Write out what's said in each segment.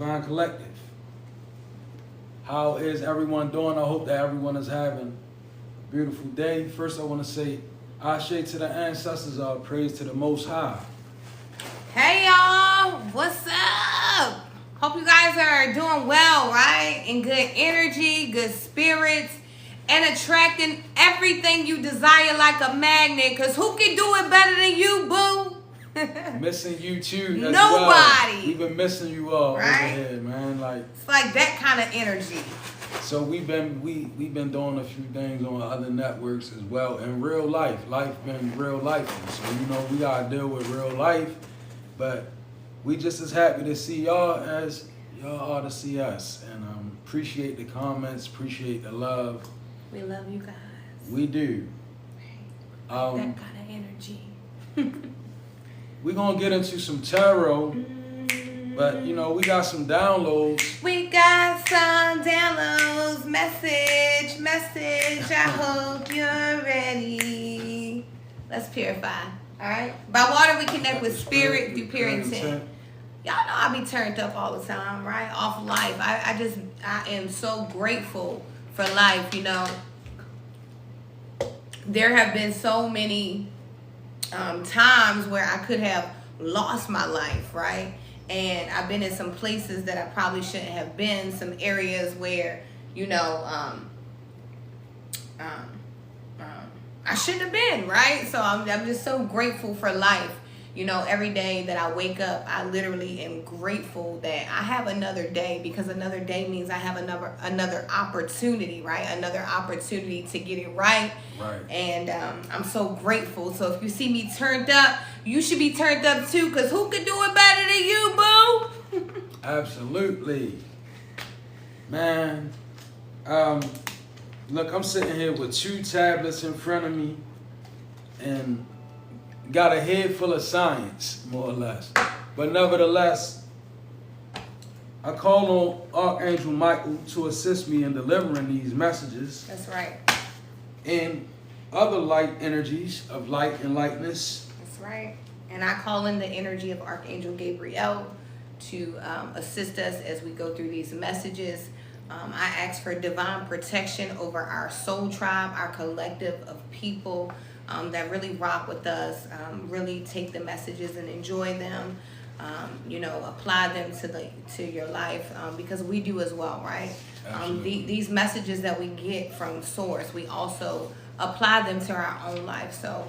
Divine Collective. How is everyone doing? I hope that everyone is having a beautiful day. First, I want to say Ashe to the ancestors, praise to the Most High. Hey y'all, what's up? Hope you guys are doing well, right? In good energy, good spirits, and attracting everything you desire like a magnet. Cause who can do it better than you, boo? Missing you too. As Nobody. Well. We've been missing you all right? over here, man. Like it's like that kind of energy. So we've been doing a few things on other networks as well in real life. Life been real life. So we gotta deal with real life. But we just as happy to see y'all as y'all are to see us. And appreciate the comments, appreciate the love. We love you guys. We do. That kind of energy. We're going to get into some tarot. But, we got some downloads. We got some downloads. Message. I hope you're ready. Let's purify. All right. By water, we connect with spirit through pure intent. Y'all know I be turned up all the time, right? Off life. I am so grateful for life, There have been so many times where I could have lost my life, right? And I've been in some places that I probably shouldn't have been, some areas where, I shouldn't have been, right? So I'm just so grateful for life. Every day that I wake up, I literally am grateful that I have another day, because another day means I have another opportunity, right? Another opportunity to get it right. Right. And I'm so grateful. So if you see me turned up, you should be turned up too, because who could do it better than you, boo? Absolutely. Man, look, I'm sitting here with 2 tablets in front of me and got a head full of science, more or less. But nevertheless, I call on Archangel Michael to assist me in delivering these messages. That's right. And other light energies of light and lightness. That's right. And I call in the energy of Archangel Gabriel to assist us as we go through these messages. I ask for divine protection over our soul tribe, our collective of people that really rock with us, really take the messages and enjoy them, apply them to your life, because we do as well, right? These messages that we get from Source, we also apply them to our own life. So,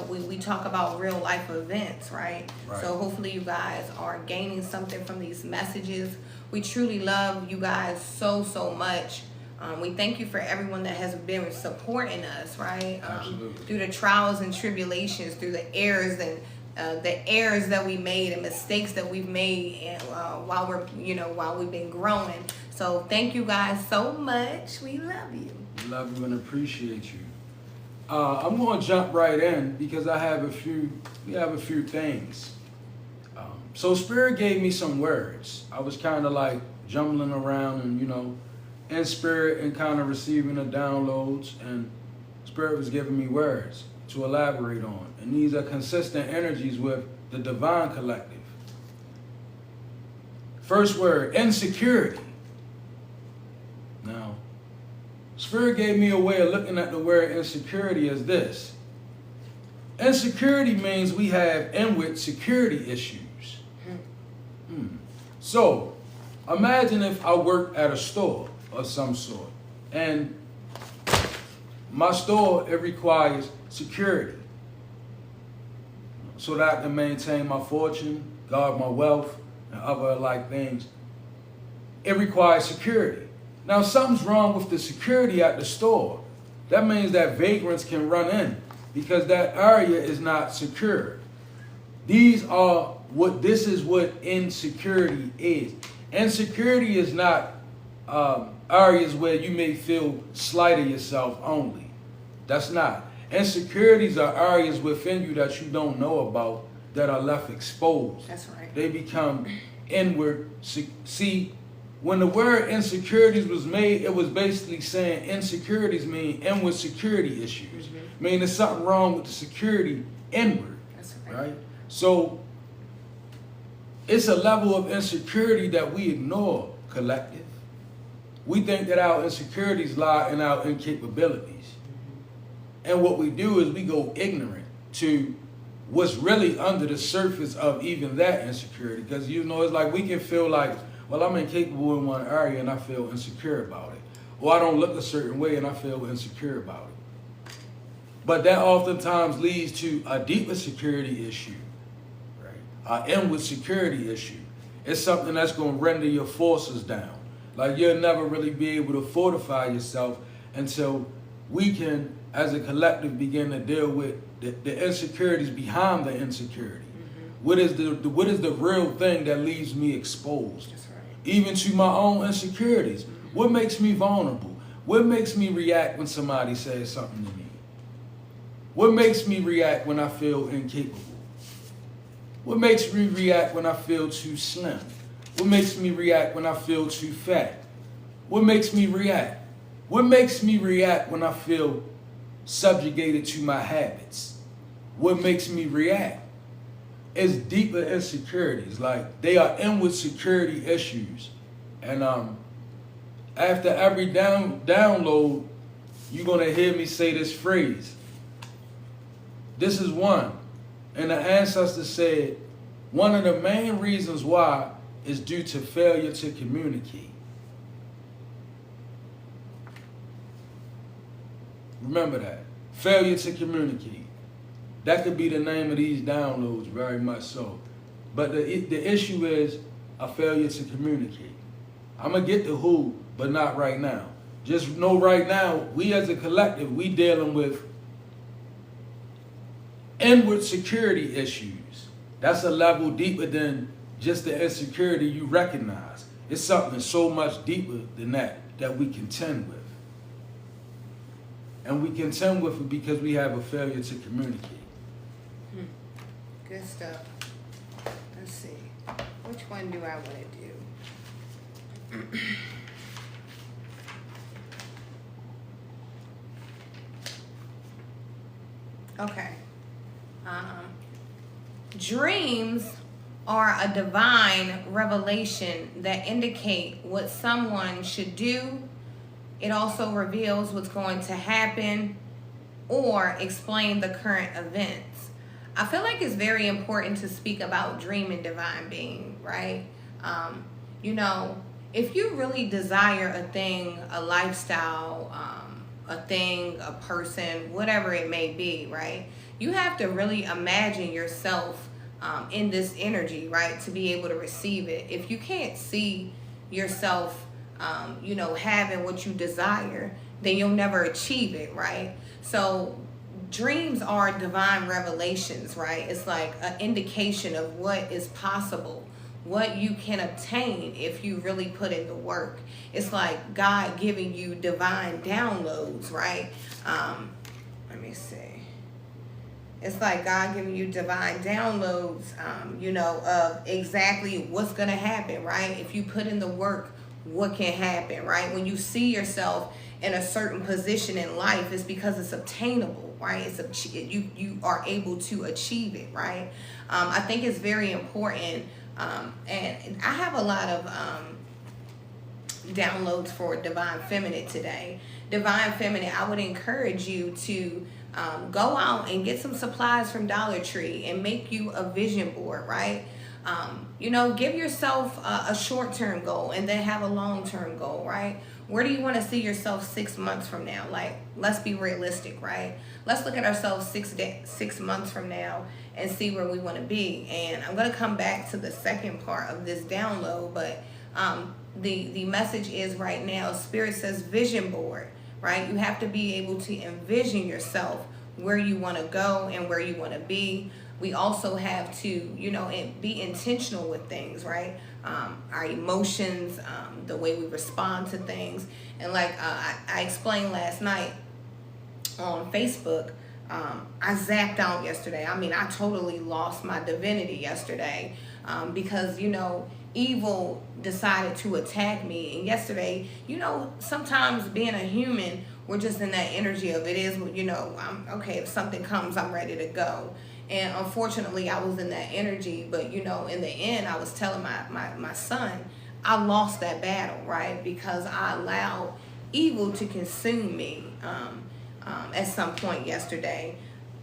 we talk about real life events, right? So hopefully you guys are gaining something from these messages. We truly love you guys so much. We thank you for everyone that has been supporting us, right? Through the trials and tribulations, through the errors that we made and mistakes that we've made, and while we've been growing. So thank you guys so much. We love you. We love you and appreciate you. I'm going to jump right in because we have a few things. So Spirit gave me some words. I was kind of like jumbling around and, in spirit and kind of receiving the downloads, and Spirit was giving me words to elaborate on. And these are consistent energies with the Divine Collective. First word, insecurity. Now, Spirit gave me a way of looking at the word insecurity as this. Insecurity means we have inward security issues. So, imagine if I worked at a store of some sort, and my store, it requires security so that I can maintain my fortune, guard my wealth, and other like things. It requires security. Now, something's wrong with the security at the store. That means that vagrants can run in because that area is not secure. This is what insecurity is. Insecurity is not areas where you may feel slight of yourself only. That's not. Insecurities are areas within you that you don't know about that are left exposed. That's right. They become inward. See, when the word insecurities was made, it was basically saying insecurities mean inward security issues. Meaning there's something wrong with the security inward. That's right? So It's a level of insecurity that we ignore, collective. We think that our insecurities lie in our incapabilities. And what we do is we go ignorant to what's really under the surface of even that insecurity. Because, it's like we can feel like, well, I'm incapable in one area and I feel insecure about it. Or I don't look a certain way and I feel insecure about it. But that oftentimes leads to a deeper security issue, right? An inward security issue. It's something that's going to render your forces down. Like you'll never really be able to fortify yourself until we can, as a collective, begin to deal with the insecurities behind the insecurity. Mm-hmm. What is the real thing that leaves me exposed? That's right. Even to my own insecurities. Mm-hmm. What makes me vulnerable? What makes me react when somebody says something to me? What makes me react when I feel incapable? What makes me react when I feel too slim? What makes me react when I feel too fat? What makes me react? What makes me react when I feel subjugated to my habits? What makes me react? It's deeper insecurities. Like they are inward security issues. And after every download, you're gonna hear me say this phrase. This is one. And the ancestor said, one of the main reasons why is due to failure to communicate. Remember that. Failure to communicate. That could be the name of these downloads, very much so. But the issue is a failure to communicate. I'm going to get to who, but not right now. Just know right now, we as a collective, we dealing with inward security issues. That's a level deeper than just the insecurity you recognize. It's something so much deeper than that we contend with. And we contend with it because we have a failure to communicate. Good stuff. Let's see. Which one do I want to do? Okay. Dreams are a divine revelation that indicate what someone should do. It also reveals what's going to happen or explain the current events. I feel like it's very important to speak about dream and divine being, right? If you really desire a thing, a lifestyle, a thing, a person, whatever it may be, right? You have to really imagine yourself in this energy, right? To be able to receive it. If you can't see yourself, having what you desire, then you'll never achieve it, right? So dreams are divine revelations, right? It's like an indication of what is possible, what you can obtain if you really put in the work. It's like God giving you divine downloads, right? Let me see. It's like God giving you divine downloads, of exactly what's going to happen, right? If you put in the work, what can happen, right? When you see yourself in a certain position in life, it's because it's obtainable, right? You are able to achieve it, right? I think it's very important, and I have a lot of downloads for Divine Feminine today. Divine Feminine, I would encourage you to go out and get some supplies from Dollar Tree and make you a vision board, right? Give yourself a short-term goal and then have a long-term goal, right? Where do you want to see yourself 6 months from now? Like, let's be realistic, right? Let's look at ourselves 6 months from now and see where we want to be. And I'm going to come back to the second part of this download, but the message is right now, Spirit says vision board, right? You have to be able to envision yourself where you want to go and where you want to be. We also have to, be intentional with things, right? Our emotions, the way we respond to things. And like I explained last night on Facebook, I zapped out yesterday. I mean, I totally lost my divinity yesterday because, evil decided to attack me. And yesterday, sometimes being a human, we're just in that energy of it is, I'm okay, if something comes, I'm ready to go. And unfortunately, I was in that energy. But, you know, in the end, I was telling my son, I lost that battle, right? Because I allowed evil to consume me at some point yesterday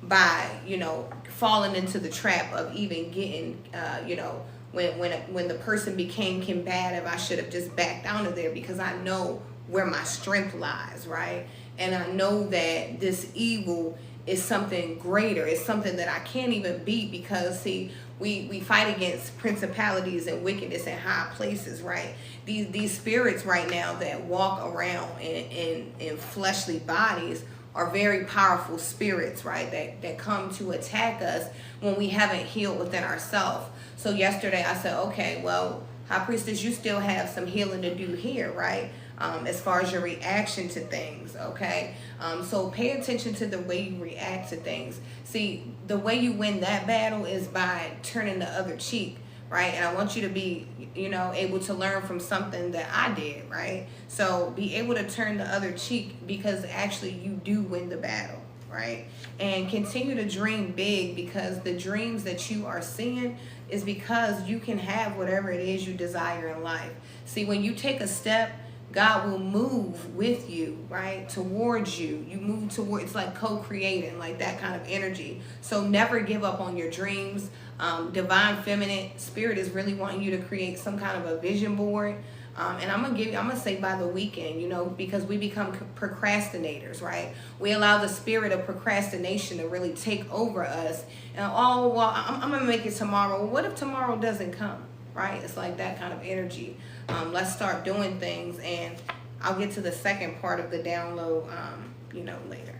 by, you know, falling into the trap of even getting, you know, when the person became combative, I should have just backed out of there, because I know where my strength lies, right? And I know that this evil is something greater. It's something that I can't even beat, because see, we fight against principalities and wickedness in high places, right? These spirits right now that walk around in fleshly bodies are very powerful spirits, right? That come to attack us when we haven't healed within ourselves. So yesterday I said, okay, well, High Priestess, you still have some healing to do here, right? As far as your reaction to things, okay? So pay attention to the way you react to things. See, the way you win that battle is by turning the other cheek, right? And I want you to be, you know, able to learn from something that I did, right? So be able to turn the other cheek, because actually you do win the battle, right? And continue to dream big, because the dreams that you are seeing is because you can have whatever it is you desire in life. See, when you take a step, God will move with you, right, towards you. You move toward, it's like co-creating, like that kind of energy. So never give up on your dreams. Divine Feminine Spirit is really wanting you to create some kind of a vision board. And I'm gonna say by the weekend, you know, because we become procrastinators, right? We allow the spirit of procrastination to really take over us. And oh, well, I'm gonna make it tomorrow. Well, what if tomorrow doesn't come, right? It's like that kind of energy. Let's start doing things, and I'll get to the second part of the download, you know, later.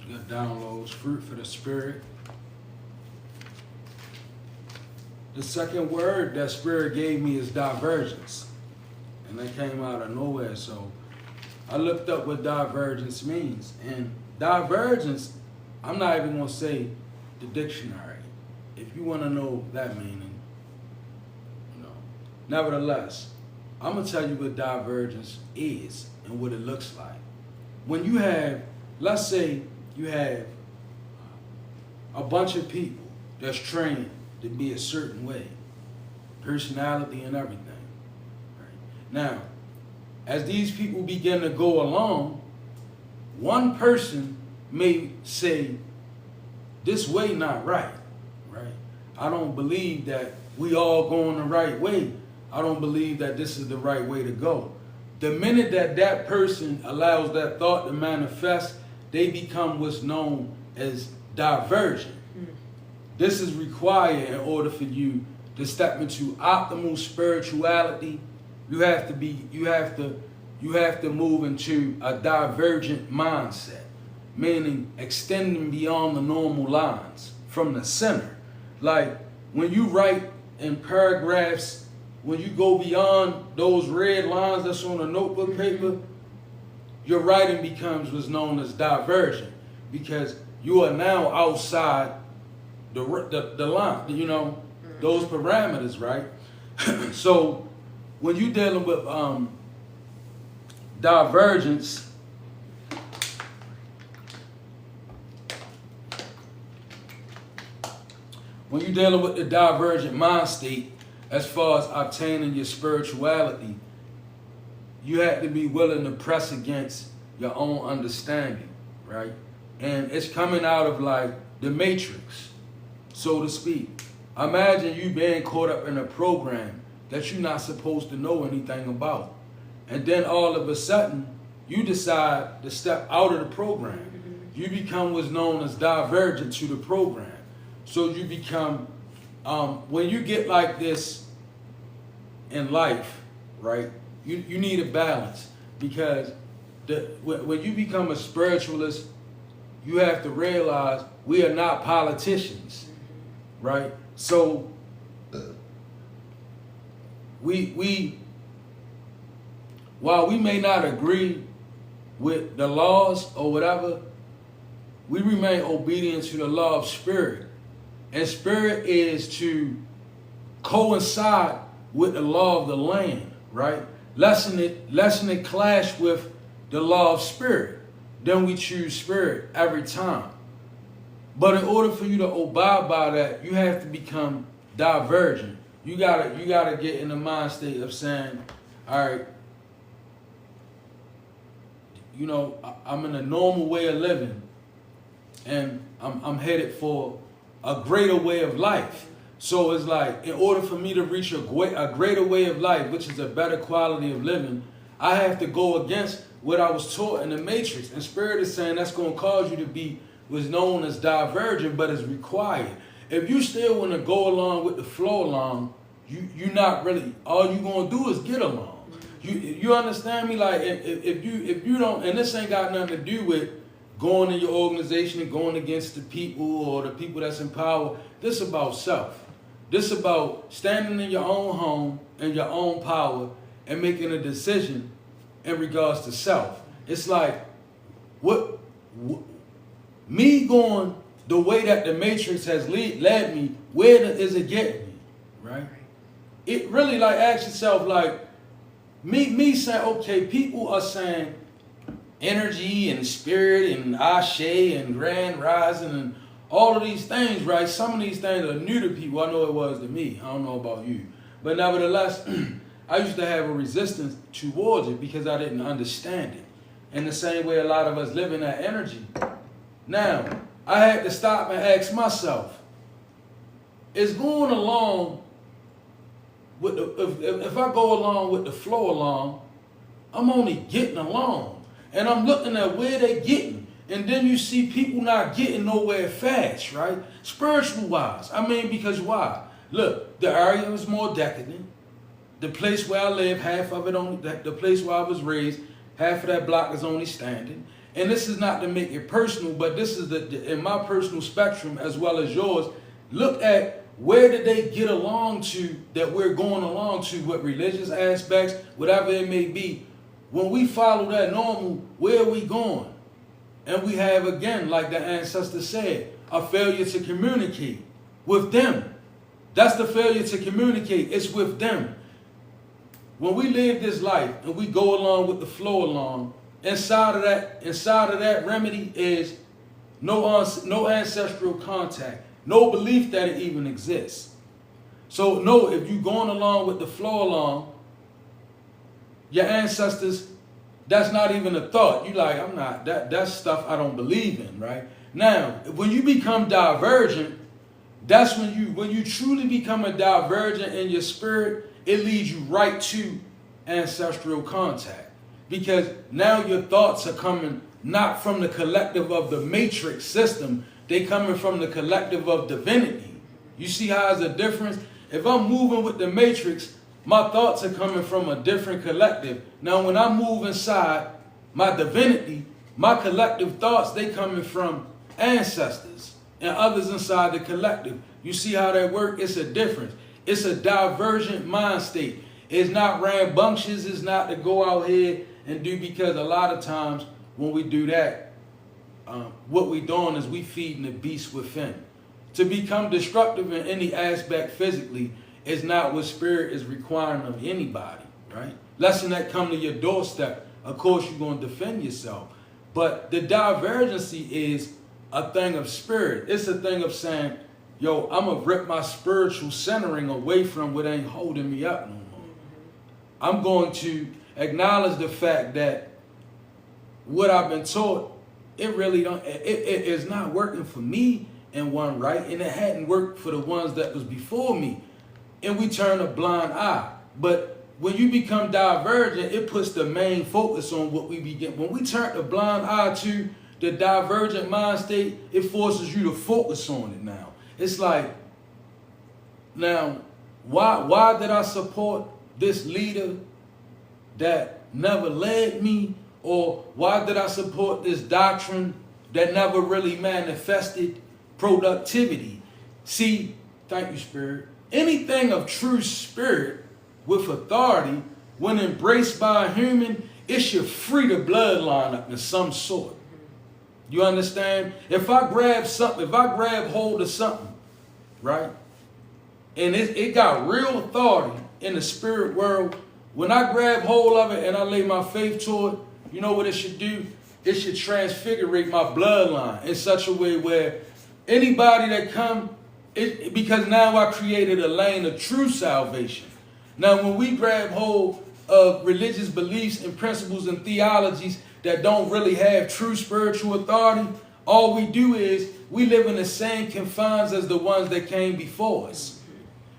Good downloads, fruit for the spirit. The second word that Spirit gave me is divergence. And that came out of nowhere. So I looked up what divergence means. And divergence, I'm not even going to say the dictionary. If you want to know that meaning, you know. Nevertheless, I'm going to tell you what divergence is and what it looks like. When you have, let's say you have a bunch of people that's trained to be a certain way, personality and everything. Right? Now, as these people begin to go along, one person may say, this way not right, right? I don't believe that we all going the right way. I don't believe that this is the right way to go. The minute that that person allows that thought to manifest, they become what's known as divergent. This is required in order for you to step into optimal spirituality. You have to move into a divergent mindset, meaning extending beyond the normal lines from the center. Like when you write in paragraphs, when you go beyond those red lines that's on a notebook paper, your writing becomes what's known as divergent, because you are now outside the line, you know, those parameters, right? So when you're dealing with divergence, when you're dealing with the divergent mind state, as far as obtaining your spirituality, you have to be willing to press against your own understanding, right? And it's coming out of like the matrix, so to speak. Imagine you being caught up in a program that you're not supposed to know anything about. And then all of a sudden, you decide to step out of the program. You become what's known as divergent to the program. So you become, when you get like this in life, right, you need a balance, because when you become a spiritualist, you have to realize we are not politicians, right? So while we may not agree with the laws or whatever, we remain obedient to the law of spirit. And spirit is to coincide with the law of the land, right? Lest it clash with the law of spirit. Then we choose spirit every time. But in order for you to abide by that, you have to become divergent. You gotta get in the mind state of saying, all right, you know, I'm in a normal way of living, and I'm headed for a greater way of life. So it's like, in order for me to reach a greater way of life, which is a better quality of living, I have to go against what I was taught in the Matrix. And Spirit is saying that's going to cause you to be what's known as divergent, but is required. If you still want to go along with the flow along, you're not really, all you're going to do is get along. You understand me? Like, if you don't, and this ain't got nothing to do with going in your organization and going against the people or the people that's in power. This is about self. This is about standing in your own home and your own power and making a decision in regards to self. It's like, me going the way that the Matrix has led me, where is it getting me, right? It really, like, ask yourself, like, me saying, okay, people are saying energy and spirit and Ashe and grand rising and all of these things, right? Some of these things are new to people. I know it was to me. I don't know about you. But nevertheless, I used to have a resistance towards it because I didn't understand it. In the same way a lot of us live in that energy. Now, I had to stop and ask myself, is going along with if I go along with the flow along, I'm only getting along. And I'm looking at where they getting. And then you see people not getting nowhere fast, right? Spiritual wise. I mean, because why? Look, the area is more decadent. The place where I live, half of it only, the place where I was raised, half of that block is only standing. And this is not to make it personal, but this is in my personal spectrum as well as yours. Look at where did they get along to that we're going along to, what religious aspects, whatever it may be. When we follow that normal, where are we going? And we have, again, like the ancestor said, a failure to communicate with them. That's the failure to communicate. It's with them. When we live this life and we go along with the flow along, inside of that remedy is no ancestral contact, no belief that it even exists. So no, if you're going along with the flow along, your ancestors, that's not even a thought. You like, I'm not, that's stuff I don't believe in, right? Now, when you become divergent, that's when you truly become a divergent in your spirit, it leads you right to ancestral contact. Because now your thoughts are coming not from the collective of the matrix system, they coming from the collective of divinity. You see how there's a difference? If I'm moving with the matrix, my thoughts are coming from a different collective. Now, when I move inside my divinity, my collective thoughts, they coming from ancestors and others inside the collective. You see how that works? It's a difference. It's a divergent mind state. It's not rambunctious. It's not to go out here and do, because a lot of times when we do that, what we're doing is we feeding the beast within. To become destructive in any aspect physically is not what spirit is requiring of anybody, right? Lesson that come to your doorstep, of course you're going to defend yourself. But the divergency is a thing of spirit. It's a thing of saying, yo, I'm going to rip my spiritual centering away from what ain't holding me up no more. I'm going to acknowledge the fact that what I've been taught, it really don't, it is not working for me in one right, and it hadn't worked for the ones that was before me. And we turn a blind eye. But when you become divergent, it puts the main focus on what we begin. When we turn the blind eye to the divergent mind state, it forces you to focus on it now. It's like, now, why did I support this leader that never led me? Or why did I support this doctrine that never really manifested productivity? See, thank you, Spirit. Anything of true spirit with authority, when embraced by a human, it should free the bloodline up in some sort. You understand? If I grab something, if I grab hold of something, right, and it got real authority in the spirit world, when I grab hold of it and I lay my faith to it, you know what it should do? It should transfigurate my bloodline in such a way where Anybody that come, because now I created a lane of true salvation. Now when we grab hold of religious beliefs and principles and theologies that don't really have true spiritual authority, all we do is we live in the same confines as the ones that came before us.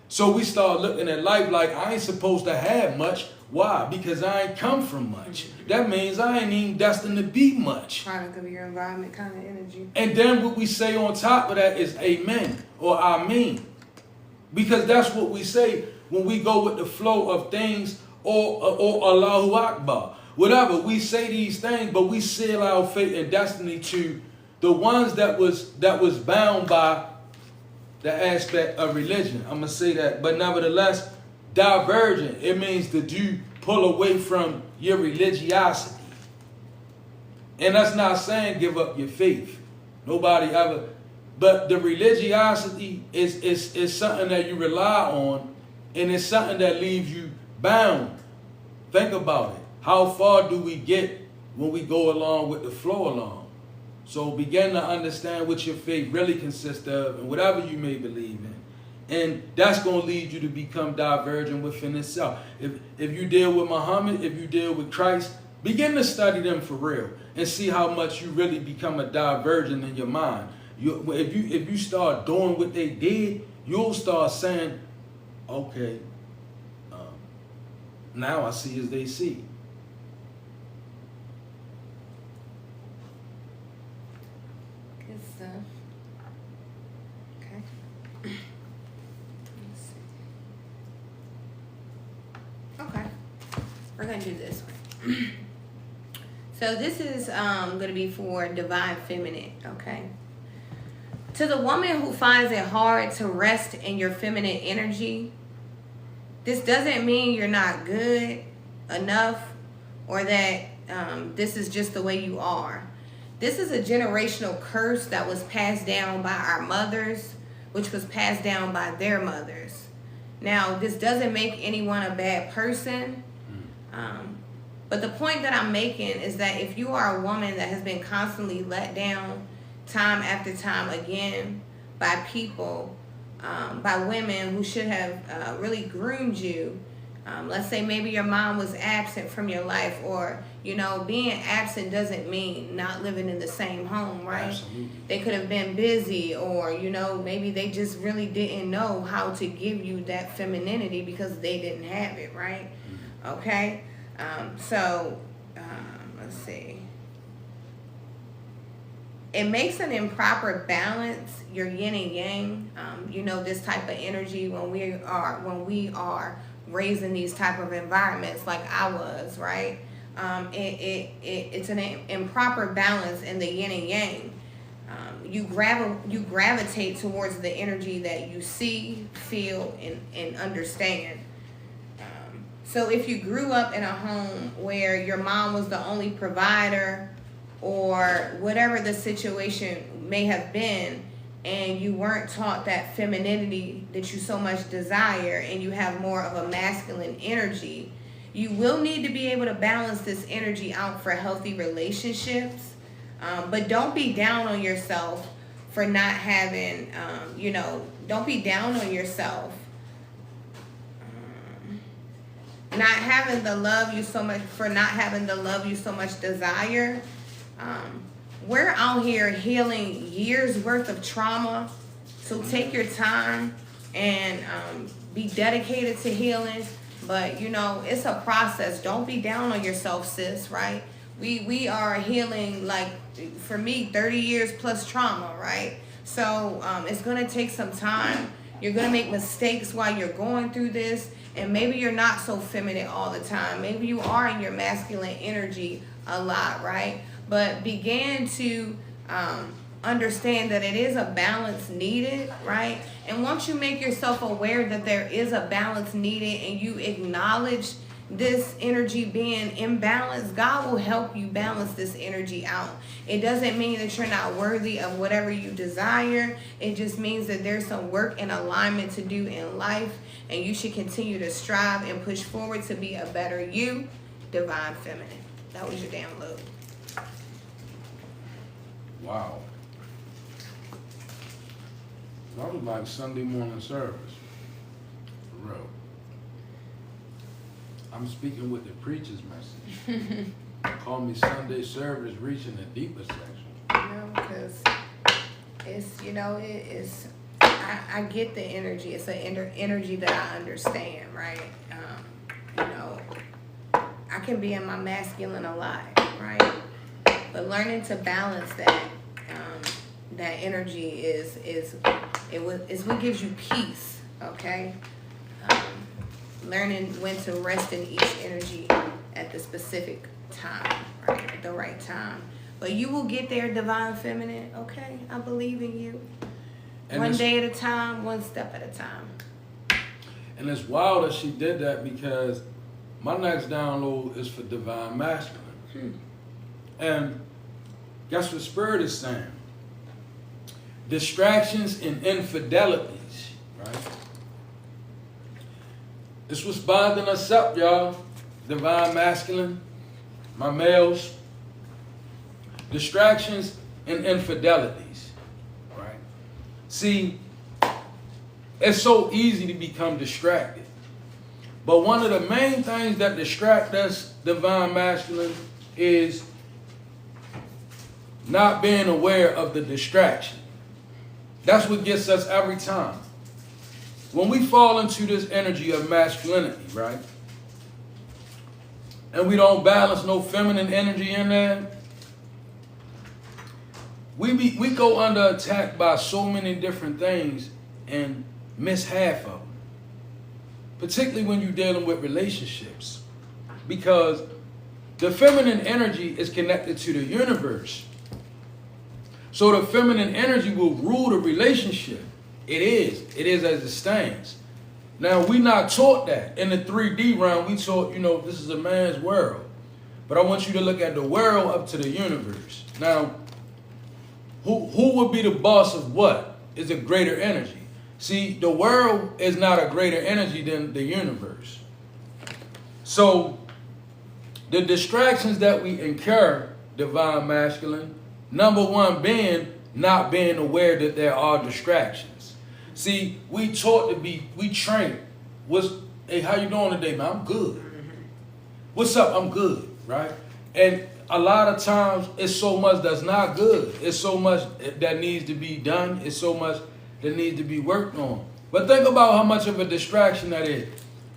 So we start looking at life like I ain't supposed to have much. Why? Because I ain't come from much. That means I ain't even destined to be much. Product of your environment kind of energy. And then what we say on top of that is amen or Amen. Because that's what we say when we go with the flow of things, or Allahu Akbar. Whatever, we say these things, but we seal our fate and destiny to the ones that was bound by the aspect of religion. I'm going to say that. But nevertheless, divergent, it means that you pull away from your religiosity. And that's not saying give up your faith. Nobody ever. But the religiosity is something that you rely on, and it's something that leaves you bound. Think about it. How far do we get when we go along with the flow along? So begin to understand what your faith really consists of and whatever you may believe in. And that's going to lead you to become divergent within itself. If you deal with Muhammad, if you deal with Christ, begin to study them for real and see how much you really become a divergent in your mind. If you start doing what they did, you'll start saying, okay, now I see as they see. Good stuff. Okay. Let's see. Okay. We're going to do this one. So this is going to be for divine feminine, okay? To the woman who finds it hard to rest in your feminine energy, this doesn't mean you're not good enough or that this is just the way you are. This is a generational curse that was passed down by our mothers, which was passed down by their mothers. Now, this doesn't make anyone a bad person. But the point that I'm making is that if you are a woman that has been constantly let down time after time again by people, by women who should have really groomed you. Let's say maybe your mom was absent from your life, or, you know, being absent doesn't mean not living in the same home, right? Absolutely. They could have been busy, or, you know, maybe they just really didn't know how to give you that femininity because they didn't have it, right? Okay? Let's see. It makes an improper balance, your yin and yang. You know, this type of energy when we are raised in these type of environments like I was, right? It's an improper balance in the yin and yang. You gravitate towards the energy that you see, feel, and understand. So if you grew up in a home where your mom was the only provider, or whatever the situation may have been, and you weren't taught that femininity that you so much desire, and you have more of a masculine energy, you will need to be able to balance this energy out for healthy relationships. But don't be down on yourself for not having, don't be down on yourself. Not having the love you so much, for not having the love you so much desire. We're out here healing years worth of trauma. So take your time and be dedicated to healing. But, you know, it's a process. Don't be down on yourself, sis, right? We are healing, like, for me, 30 years plus trauma, right? So it's going to take some time. You're going to make mistakes while you're going through this. And maybe you're not so feminine all the time. Maybe you are in your masculine energy a lot, right? But begin to understand that it is a balance needed, right? And once you make yourself aware that there is a balance needed and you acknowledge this energy being imbalanced, God will help you balance this energy out. It doesn't mean that you're not worthy of whatever you desire. It just means that there's some work and alignment to do in life, and you should continue to strive and push forward to be a better you, divine feminine. That was your download. Wow. I was like Sunday morning service. For real. I'm speaking with the preacher's message. Call me Sunday service reaching the deeper section. Because it's, it's, I get the energy. It's an energy that I understand, right? I can be in my masculine a lot, right? But learning to balance that, that energy is what gives you peace, okay? Learning when to rest in each energy at the specific time, right? At the right time. But you will get there, divine feminine, okay? I believe in you. And one day at a time, one step at a time. And it's wild that she did that because my next download is for divine masculine. And guess what Spirit is saying? Distractions and infidelities, right? This was binding us up, y'all. Divine masculine, my males. Distractions and infidelities, right? See, it's so easy to become distracted. But one of the main things that distract us, divine masculine, is not being aware of the distraction. That's what gets us every time. When we fall into this energy of masculinity, right? And we don't balance no feminine energy in there, we go under attack by so many different things and miss half of them. Particularly when you're dealing with relationships. Because the feminine energy is connected to the universe. So the feminine energy will rule the relationship. It is as it stands. Now, we're not taught that. In the 3D realm, we taught, this is a man's world. But I want you to look at the world up to the universe. Now, who would be the boss of what? Is a greater energy. See, the world is not a greater energy than the universe. So, the distractions that we incur, divine masculine, number one being not being aware that there are distractions. See, we trained. Hey, how you doing today, man? I'm good. What's up? I'm good, right? And a lot of times, it's so much that's not good. It's so much that needs to be done. It's so much that needs to be worked on. But think about how much of a distraction that is.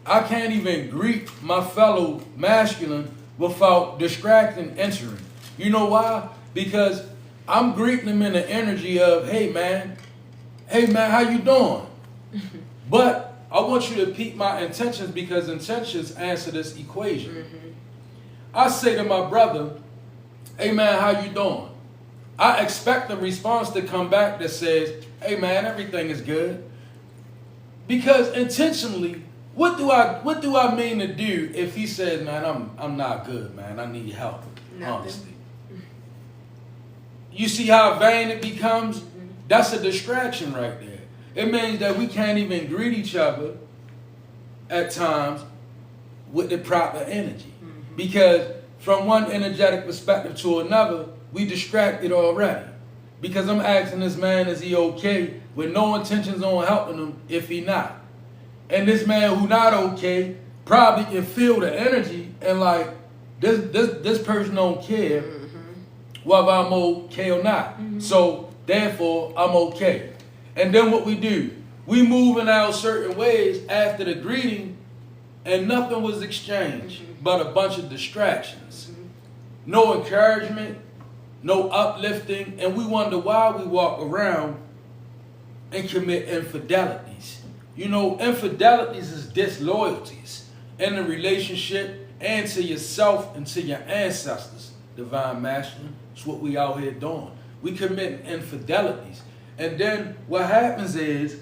I can't even greet my fellow masculine without distracting entering. You know why? Because I'm greeting them in the energy of, hey man, how you doing? But I want you to peep my intentions because intentions answer this equation. I say to my brother, hey man, how you doing? I expect the response to come back that says, hey man, everything is good. Because intentionally, what do I mean to do if he says, man, I'm not good, man, I need help, honestly. You see how vain it becomes? That's a distraction right there. It means that we can't even greet each other at times with the proper energy. Because from one energetic perspective to another, we distracted already. Because I'm asking this man, is he okay? With no intentions on helping him if he not. And this man who not okay probably can feel the energy and like, this person don't care whether I'm okay or not. So therefore, I'm okay. And then what we do, we move in our certain ways after the greeting and nothing was exchanged but a bunch of distractions. No encouragement, no uplifting, and we wonder why we walk around and commit infidelities. Infidelities is disloyalties in the relationship and to yourself and to your ancestors, divine masculine. That's what we out here doing. We commit infidelities. And then what happens is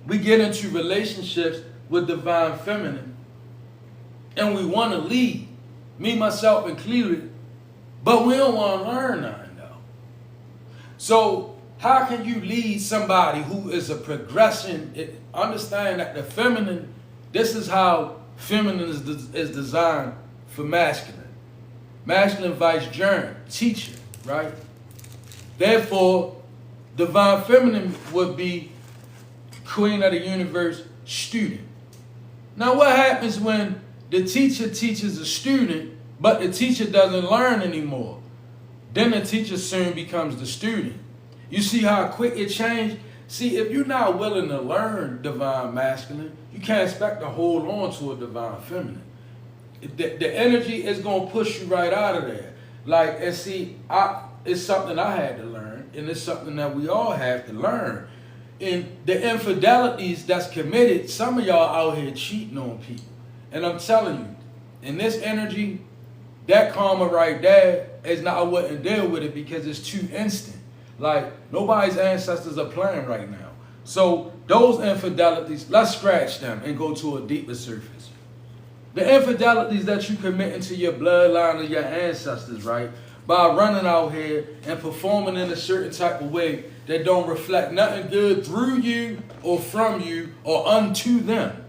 we get into relationships with divine feminine and we want to lead, me, myself included, but we don't want to learn nothing though. So how can you lead somebody who is a progression? Understand that the feminine, this is how feminine is designed for masculine. Masculine vicegerent, teacher, right? Therefore, divine feminine would be queen of the universe, student. Now what happens when the teacher teaches a student, but the teacher doesn't learn anymore? Then the teacher soon becomes the student. You see how quick it changed? See, if you're not willing to learn divine masculine, you can't expect to hold on to a divine feminine. The energy is going to push you right out of there. Like, and see, it's something I had to learn, and it's something that we all have to learn. And the infidelities that's committed, some of y'all out here cheating on people. And I'm telling you, in this energy, that karma right there is not, I wouldn't deal with it because it's too instant. Like, nobody's ancestors are playing right now. So those infidelities, let's scratch them and go to a deeper surface. The infidelities that you commit into your bloodline of your ancestors, right? By running out here and performing in a certain type of way that don't reflect nothing good through you or from you or unto them.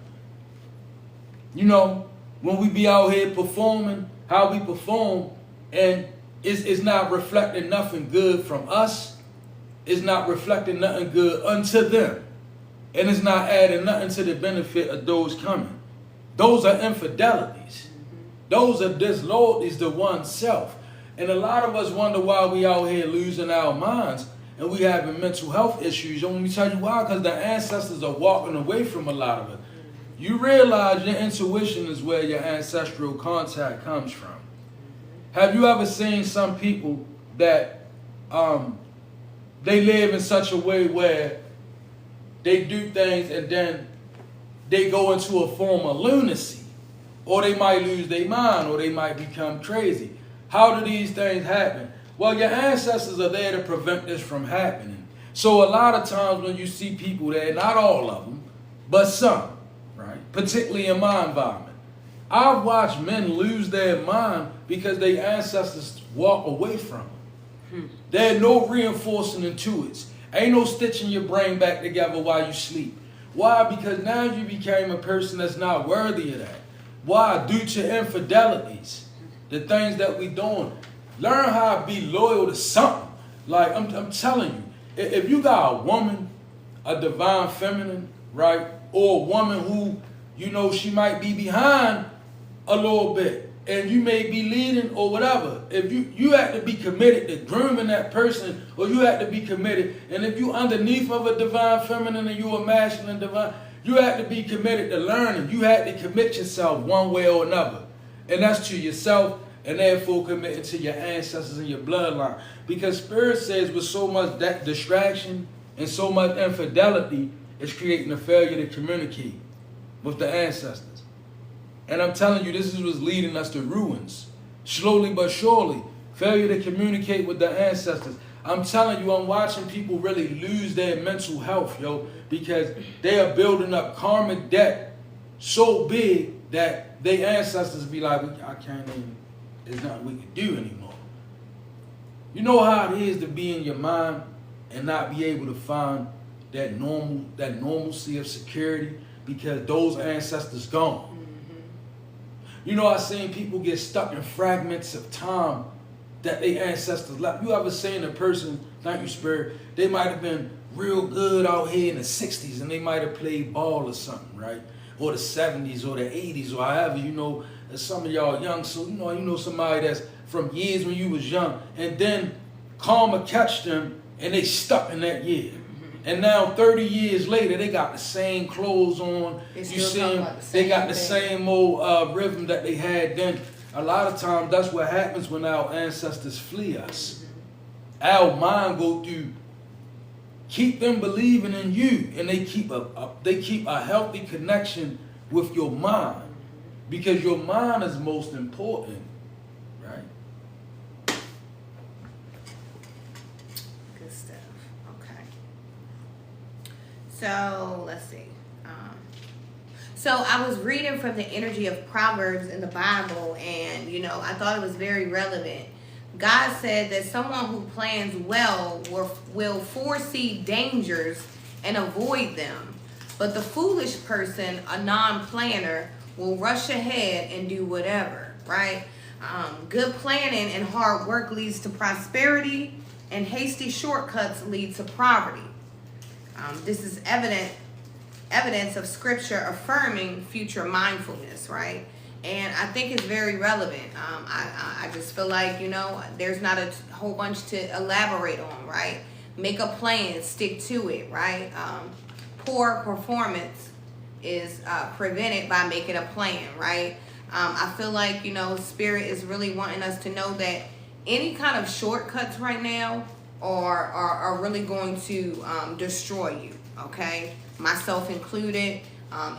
You know, when we be out here performing how we perform and it's not reflecting nothing good from us, it's not reflecting nothing good unto them, and it's not adding nothing to the benefit of those coming. Those are infidelities. Those are disloyalties to oneself. And a lot of us wonder why we out here losing our minds and we having mental health issues. And when we tell you why, because the ancestors are walking away from a lot of it. You realize your intuition is where your ancestral contact comes from. Have you ever seen some people that they live in such a way where they do things and then they go into a form of lunacy, or they might lose their mind, or they might become crazy? How do these things happen? Well, your ancestors are there to prevent this from happening. So a lot of times when you see people there, not all of them, but some, right? Particularly in my environment, I've watched men lose their mind because their ancestors walk away from them. There are no reinforcing intuits. Ain't no stitching your brain back together while you sleep. Why? Because now you became a person that's not worthy of that. Why? Due to infidelities. The things that we doing. Learn how to be loyal to something. Like, I'm telling you, if you got a woman, a divine feminine, right? Or a woman who, you know, she might be behind a little bit, and you may be leading or whatever. If you have to be committed to grooming that person, or you have to be committed, and if you underneath of a divine feminine and you a masculine divine, you have to be committed to learning. You have to commit yourself one way or another. And that's to yourself, and therefore committing to your ancestors and your bloodline. Because Spirit says with so much distraction and so much infidelity, it's creating a failure to communicate with the ancestors. And I'm telling you, this is what's leading us to ruins. Slowly but surely, failure to communicate with the ancestors. I'm telling you, I'm watching people really lose their mental health, yo, because they are building up karmic debt so big that their ancestors be like, I can't even, there's nothing we can do anymore. You know how it is to be in your mind and not be able to find that normalcy of security because those ancestors gone. You know, I've seen people get stuck in fragments of time that their ancestors left. You ever seen a person, thank you, Spirit, they might have been real good out here in the 60s and they might have played ball or something, right? Or the 70s or the 80s or however, you know, some of y'all young, so you know somebody that's from years when you was young, and then karma catch them and they stuck in that year. And now 30 years later, they got the same clothes on. You see them, they got the same old rhythm that they had then. A lot of times, that's what happens when our ancestors flee us. Our mind go through, keep them believing in you, and they keep a healthy connection with your mind, because your mind is most important, right? Good stuff. Okay. So let's see. So I was reading from the energy of Proverbs in the Bible, and I thought it was very relevant. God said that someone who plans well will foresee dangers and avoid them, but the foolish person, a non-planner, will rush ahead and do whatever. Right? Good planning and hard work leads to prosperity, and hasty shortcuts lead to poverty. This is evident evidence of scripture affirming future mindfulness, right? And I think it's very relevant. I just feel like, there's not a whole bunch to elaborate on, right? Make a plan, stick to it, right? Poor performance is prevented by making a plan, right? I feel like, Spirit is really wanting us to know that any kind of shortcuts right now are really going to destroy you, okay? Myself included.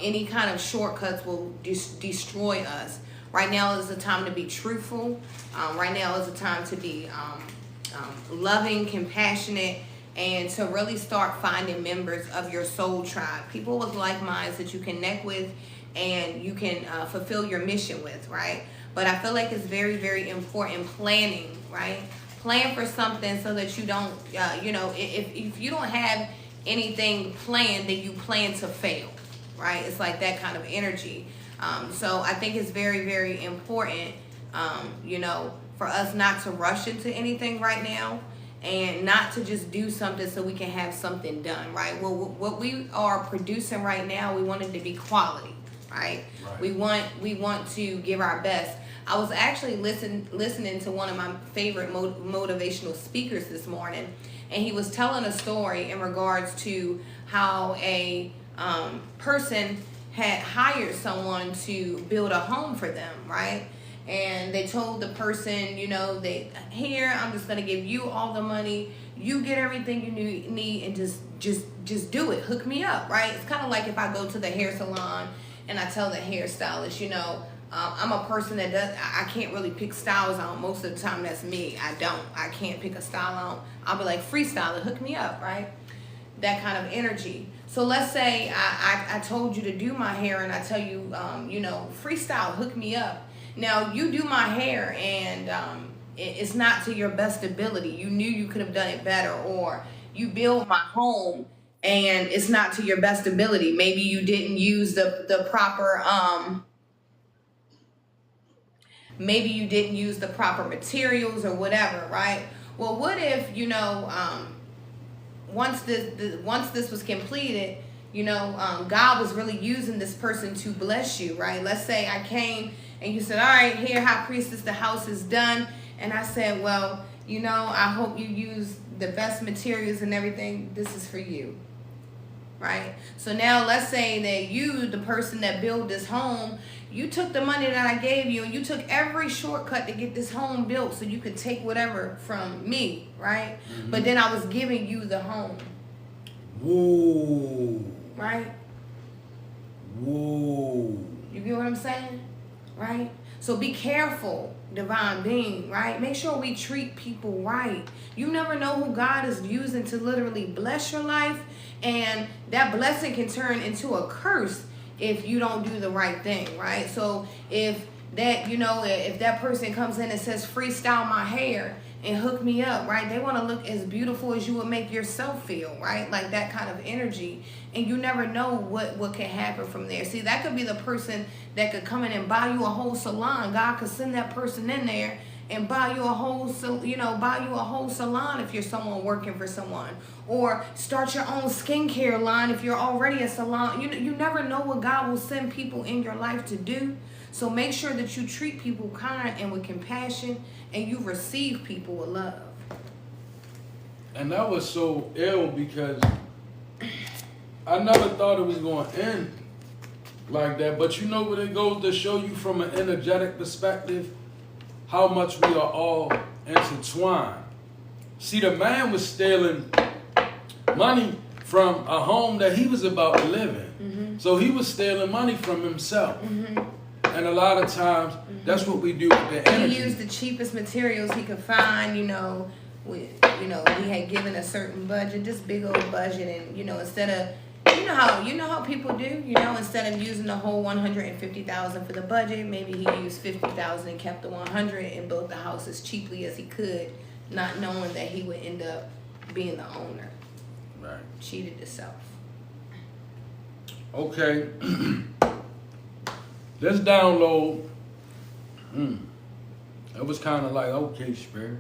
Any kind of shortcuts will destroy us. Right now is the time to be truthful. Right now is the time to be loving, compassionate, and to really start finding members of your soul tribe, people with like minds that you connect with and you can fulfill your mission with, right? But I feel like it's very, very important planning, right? Plan for something so that you don't, if you don't have anything planned, then you plan to fail, right? It's like that kind of energy. So I think it's very, very important, for us not to rush into anything right now and not to just do something so we can have something done, right? Well, what we are producing right now, we want it to be quality, right? We want to give our best. I was actually listening to one of my favorite motivational speakers this morning, and he was telling a story in regards to how a person had hired someone to build a home for them, right? And they told the person, here, I'm just gonna give you all the money, you get everything you need, and just do it. Hook me up, right? It's kind of like if I go to the hair salon and I tell the hairstylist, I'm a person that I can't really pick styles out. Most of the time, that's me. I can't pick a style out. I'll be like, freestyle it, hook me up, right? That kind of energy. So let's say I told you to do my hair and I tell you, freestyle, hook me up. Now you do my hair and it's not to your best ability. You knew you could have done it better, or you build my home and it's not to your best ability. Maybe you didn't use the proper maybe you didn't use the proper materials or whatever, right? Well, what if once this was completed, God was really using this person to bless you, right? Let's say I came and you said, all right, here, High Priestess, the house is done. And I said, well, I hope you use the best materials and everything. This is for you, right? So now let's say that you, the person that built this home, you took the money that I gave you and you took every shortcut to get this home built so you could take whatever from me, right? Mm-hmm. But then I was giving you the home. Whoa. Right? Whoa. You get what I'm saying? Right? So be careful, divine being, right? Make sure we treat people right. You never know who God is using to literally bless your life, and that blessing can turn into a curse if you don't do the right thing, right? So if that person comes in and says, freestyle my hair and hook me up, right? They want to look as beautiful as you would make yourself feel, right? Like that kind of energy. And you never know what can happen from there. See, that could be the person that could come in and buy you a whole salon. God could send that person in there and buy you a whole salon if you're someone working for someone. Or start your own skincare line if you're already a salon. You never know what God will send people in your life to do. So make sure that you treat people kind and with compassion, and you receive people with love. And that was so ill because I never thought it was going to end like that. But you know what it goes to show you from an energetic perspective? How much we are all intertwined. See, the man was stealing money from a home that he was about to live in. Mm-hmm. So he was stealing money from himself. Mm-hmm. And a lot of times, that's what we do with the energy. He used the cheapest materials he could find, he had given a certain budget, this big old budget, and, instead of, you know how people do, instead of using the whole $150,000 for the budget, maybe he used $50,000 and kept the $100,000 and built the house as cheaply as he could, not knowing that he would end up being the owner. Right. Cheated himself. Okay. Let's download. It was kind of like, okay, Spirit.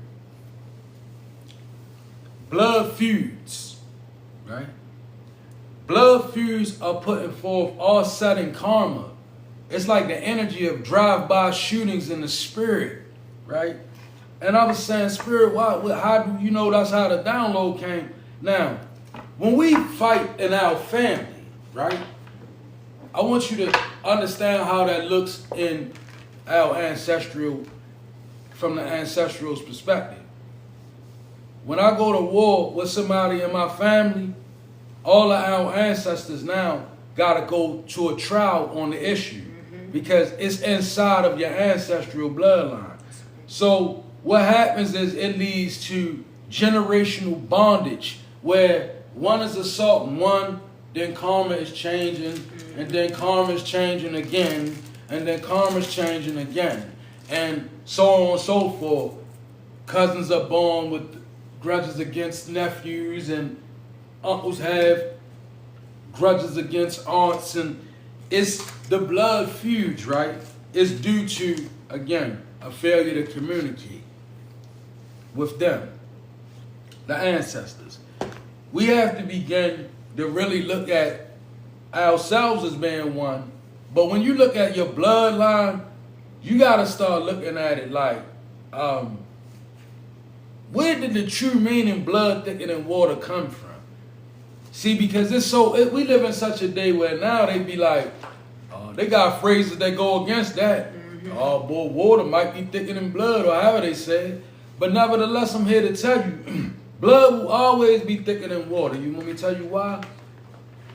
Blood feuds, right? Blood feuds are putting forth offsetting karma. It's like the energy of drive-by shootings in the spirit, right? And I was saying, spirit, how do you know that's how the download came? Now, when we fight in our family, right? I want you to understand how that looks in our from the ancestral's perspective. When I go to war with somebody in my family, all of our ancestors now got to go to a trial on the issue because it's inside of your ancestral bloodline. So what happens is it leads to generational bondage where one is assaulting one, then karma is changing, and then karma is changing again, and then karma is changing again, and so on and so forth. Cousins are born with grudges against nephews, and uncles have grudges against aunts, and it's the blood feuds, right? It's due to, again, a failure to communicate with them, the ancestors. We have to begin to really look at ourselves as being one, but when you look at your bloodline, you got to start looking at it like, where did the true meaning blood thicker than water come from? See, because we live in such a day where now they be like, they got phrases that go against that. Oh, boy, water might be thicker than blood, or however they say it. But nevertheless, I'm here to tell you, blood will always be thicker than water. You want me to tell you why?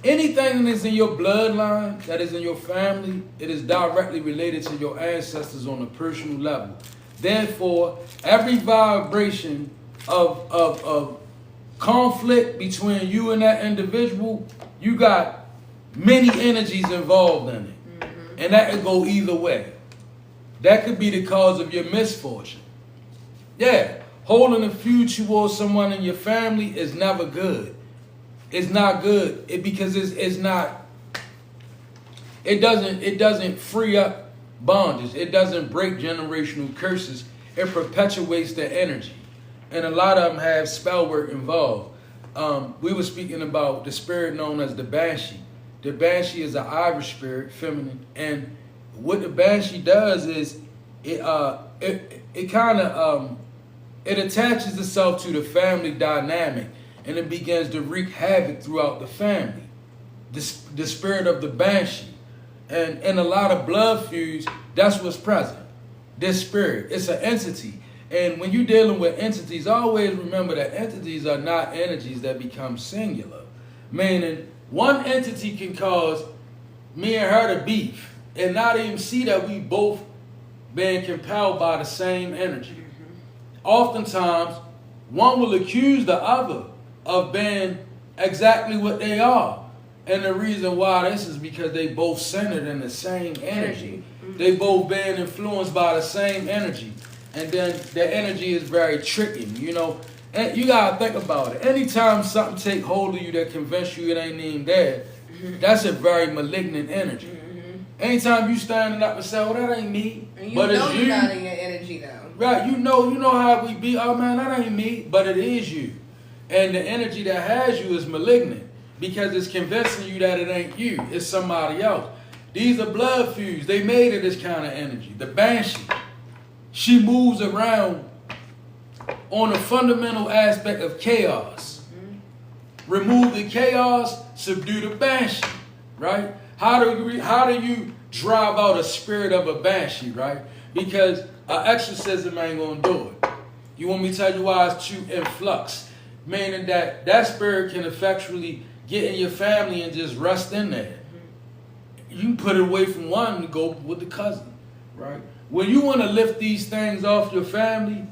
Anything that is in your bloodline, that is in your family, it is directly related to your ancestors on a personal level. Therefore, every vibration of conflict between you and that individual, you got many energies involved in it. And that could go either way. That could be the cause of your misfortune. Yeah, holding a feud towards someone in your family is never good. It's not good because it's not. It doesn't free up bondage. It doesn't break generational curses. It perpetuates the energy, and a lot of them have spell work involved. We were speaking about the spirit known as the Banshee. The Banshee is an Irish spirit, feminine, and what the Banshee does is it attaches itself to the family dynamic, and it begins to wreak havoc throughout the family. The spirit of the Banshee, and in a lot of blood feuds, that's what's present. This spirit, it's an entity, and when you're dealing with entities, always remember that entities are not energies that become singular, meaning one entity can cause me and her to beef and not even see that we both being compelled by the same energy. Oftentimes, one will accuse the other of being exactly what they are. And the reason why this is because they both centered in the same energy. They both being influenced by the same energy. And then the energy is very tricky, you know. And you gotta think about it. Anytime something take hold of you that convince you it ain't even there, that's a very malignant energy. Anytime you standing up and say, "Oh, that ain't me," and but know it's you're you. not in your energy though. Right? You know how we be. Oh man, that ain't me, but it is you. And the energy that has you is malignant because it's convincing you that it ain't you. It's somebody else. These are blood feuds. They made it this kind of energy. The Banshee, she moves around on a fundamental aspect of chaos. Remove the chaos, subdue the Banshee, right? How do you drive out a spirit of a Banshee, right? Because an exorcism ain't gonna do it. You want me to tell you why it's too in flux? Meaning that spirit can effectually get in your family and just rest in there. You can put it away from one and go with the cousin, right? When you want to lift these things off your family,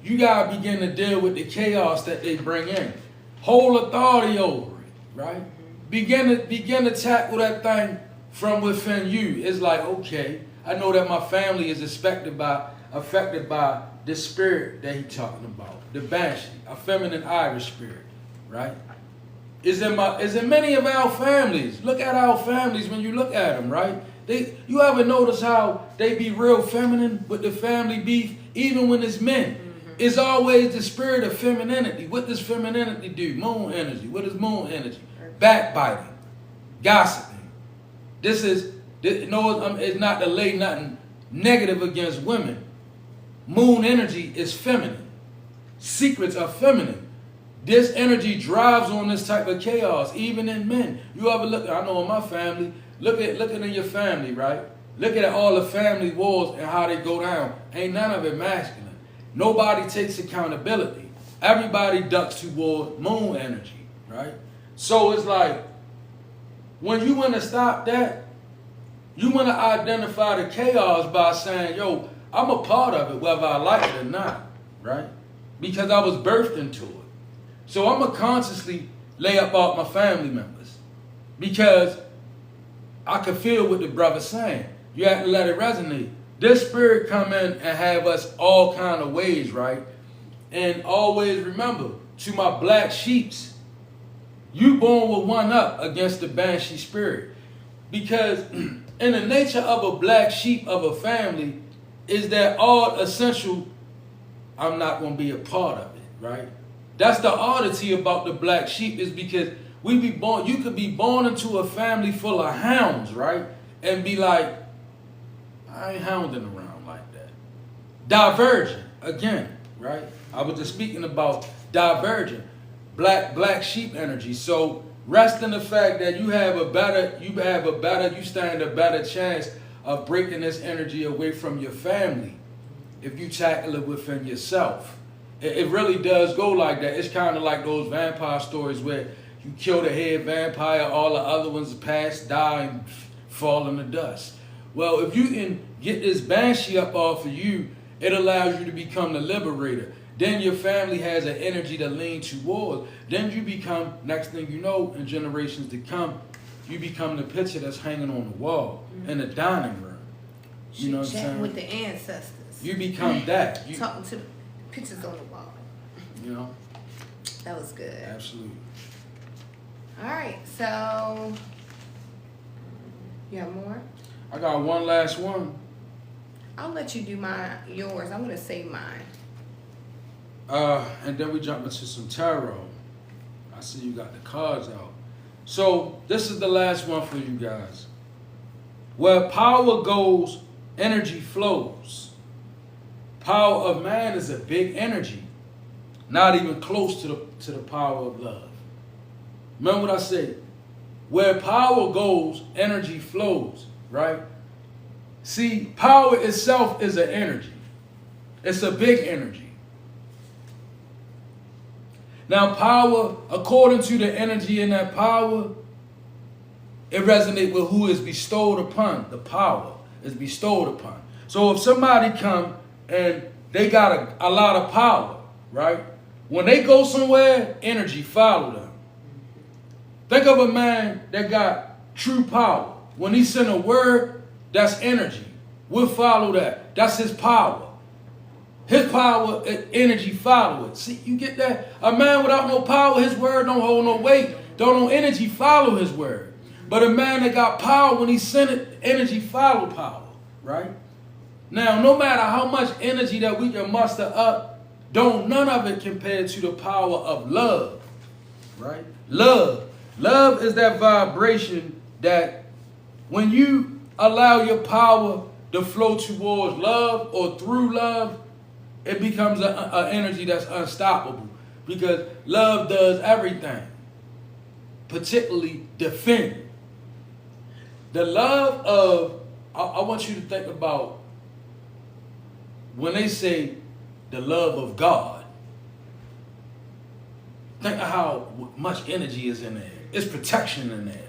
you got to begin to deal with the chaos that they bring in. Hold authority over it, right? Begin to tackle that thing from within you. It's like, okay, I know that my family is affected by this spirit that he's talking about, the Banshee, a feminine Irish spirit, right? Is in many of our families. Look at our families when you look at them, right? You ever notice how they be real feminine with the family beef, even when it's men? It's always the spirit of femininity. What does femininity do? Moon energy. What is moon energy? backbiting, gossiping. It's not to lay nothing negative against women. Moon energy is feminine. Secrets are feminine. This energy drives on this type of chaos, even in men. You ever look, I know in my family, looking in your family, right? Looking at all the family wars and how they go down. Ain't none of it masculine. Nobody takes accountability. Everybody ducks toward moon energy, right? So it's like, when you want to stop that, you want to identify the chaos by saying, yo, I'm a part of it, whether I like it or not, right? Because I was birthed into it. So I'm going to consciously lay up all my family members because I can feel what the brother's saying. You have to let it resonate. This spirit come in and have us all kind of ways, right? And always remember, to my black sheeps, you born with one up against the Banshee spirit. Because in the nature of a black sheep of a family is that all essential, I'm not going to be a part of it, right? That's the oddity about the black sheep, is because you could be born into a family full of hounds, right? And be like, I ain't hounding around like that. Divergent, again, right? I was just speaking about divergent, black sheep energy. So rest in the fact that you stand a better chance of breaking this energy away from your family if you tackle it within yourself. It really does go like that. It's kind of like those vampire stories where you kill the head vampire, all the other ones pass, die, and fall in the dust. Well, if you can get this Banshee up off of you, it allows you to become the liberator. Then your family has an energy to lean towards. Then you become, next thing you know, in generations to come, you become the picture that's hanging on the wall in the dining room. You know what I'm saying? With the ancestors. You become that. Talking to the pictures on the wall. You know? That was good. Absolutely. All right, so you have more? I got one last one. I'll let you do yours. I'm gonna say mine. And then we jump into some tarot. I see you got the cards out. So this is the last one for you guys. Where power goes, energy flows. Power of man is a big energy, not even close to the power of love. Remember what I said? Where power goes, energy flows, right? See, power itself is an energy. It's a big energy. Now, power, according to the energy in that power, it resonates with who is bestowed upon. The power is bestowed upon. So if somebody come and they got a lot of power, right? When they go somewhere, energy follow them. Think of a man that got true power. When he send a word, that's energy. We'll follow that. That's his power. His power, energy follow it. See, you get that? A man without no power, his word don't hold no weight. Don't no energy follow his word. But a man that got power, when he sent it, energy follow power, right? Now, no matter how much energy that we can muster up, none of it compare to the power of love, right? Love. Love is that vibration that when you allow your power to flow towards love or through love, it becomes an energy that's unstoppable, because love does everything, particularly defend. The love of, I want you to think about when they say the love of God. Think of how much energy is in there. It's protection in there.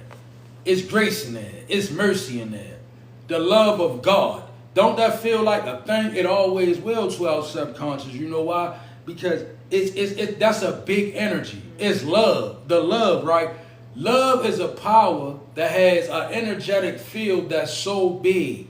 It's grace in there. It's mercy in there. The love of God. Don't that feel like a thing? It always will to our subconscious. You know why? Because that's a big energy. It's love. The love, right? Love is a power that has an energetic field that's so big.